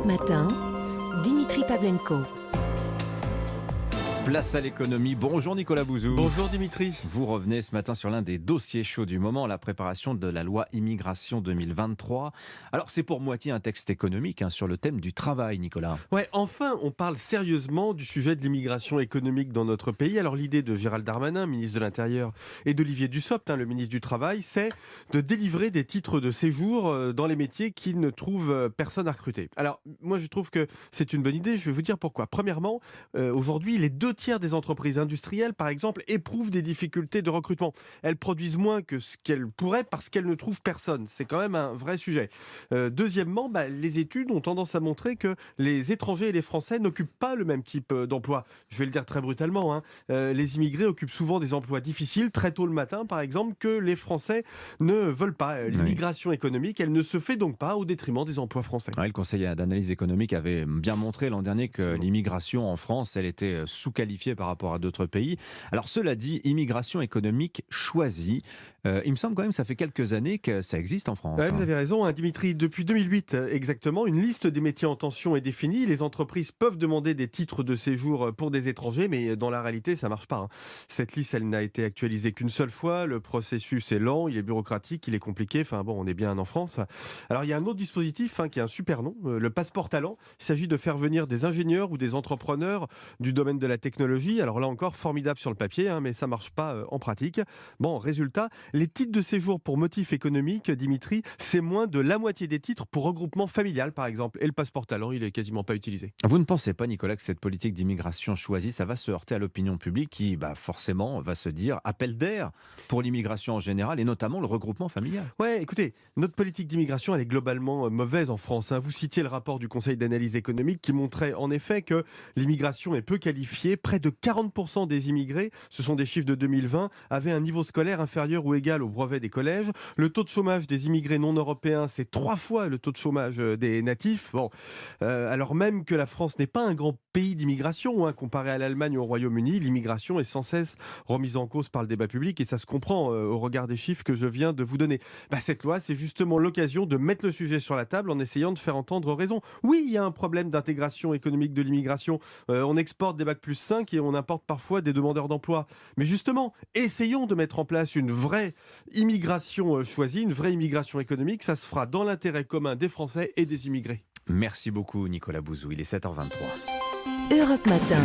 Europe Matin, Dimitri Pavlenko. Place à l'économie. Bonjour Nicolas Bouzou. Bonjour Dimitri. Vous revenez ce matin sur l'un des dossiers chauds du moment, la préparation de la loi immigration 2023. Alors c'est pour moitié un texte économique sur le thème du travail, Nicolas. Ouais, enfin on parle sérieusement du sujet de l'immigration économique dans notre pays. Alors l'idée de Gérald Darmanin, ministre de l'Intérieur, et d'Olivier Dussopt, le ministre du Travail, c'est de délivrer des titres de séjour dans les métiers qui ne trouvent personne à recruter. Alors moi je trouve que c'est une bonne idée, je vais vous dire pourquoi. Premièrement, aujourd'hui les 2/3 des entreprises industrielles, par exemple, éprouvent des difficultés de recrutement. Elles produisent moins que ce qu'elles pourraient parce qu'elles ne trouvent personne. C'est quand même un vrai sujet. Deuxièmement, les études ont tendance à montrer que les étrangers et les Français n'occupent pas le même type d'emploi. Je vais le dire très brutalement. Les immigrés occupent souvent des emplois difficiles, très tôt le matin, par exemple, que les Français ne veulent pas. L'immigration économique, elle ne se fait donc pas au détriment des emplois français. Le Conseil d'analyse économique avait bien montré l'an dernier que l'immigration en France, elle était sous-qualifiée par rapport à d'autres pays. Alors cela dit, immigration économique choisie, il me semble quand même que ça fait quelques années que ça existe en France. Ouais, vous avez raison, Dimitri. Depuis 2008 exactement, une liste des métiers en tension est définie. Les entreprises peuvent demander des titres de séjour pour des étrangers, mais dans la réalité, ça ne marche pas. Cette liste, elle n'a été actualisée qu'une seule fois. Le processus est lent, il est bureaucratique, il est compliqué. Enfin bon, on est bien en France. Alors il y a un autre dispositif qui a un super nom, le passeport talent. Il s'agit de faire venir des ingénieurs ou des entrepreneurs du domaine de la technologie. Alors là encore, formidable sur le papier, mais ça ne marche pas en pratique. Bon, résultat, les titres de séjour pour motif économique, Dimitri, c'est moins de la moitié des titres pour regroupement familial, par exemple. Et le passeport talent, il est quasiment pas utilisé. Vous ne pensez pas, Nicolas, que cette politique d'immigration choisie, ça va se heurter à l'opinion publique qui, forcément, va se dire appel d'air pour l'immigration en général et notamment le regroupement familial? Ouais, écoutez, notre politique d'immigration, elle est globalement mauvaise en France. Vous citiez le rapport du Conseil d'analyse économique qui montrait en effet que l'immigration est peu qualifiée. Près de 40% des immigrés, ce sont des chiffres de 2020, avaient un niveau scolaire inférieur ou égal au brevet des collèges. Le taux de chômage des immigrés non européens, c'est 3 fois le taux de chômage des natifs. Alors même que la France n'est pas un grand pays d'immigration, comparé à l'Allemagne ou au Royaume-Uni, l'immigration est sans cesse remise en cause par le débat public et ça se comprend au regard des chiffres que je viens de vous donner. Cette loi, c'est justement l'occasion de mettre le sujet sur la table en essayant de faire entendre raison. Oui, il y a un problème d'intégration économique de l'immigration. On exporte des bac+5 et on importe parfois des demandeurs d'emploi. Mais justement, essayons de mettre en place une vraie immigration choisie, une vraie immigration économique. Ça se fera dans l'intérêt commun des Français et des immigrés. Merci beaucoup, Nicolas Bouzou. Il est 7h23. Europe Matin.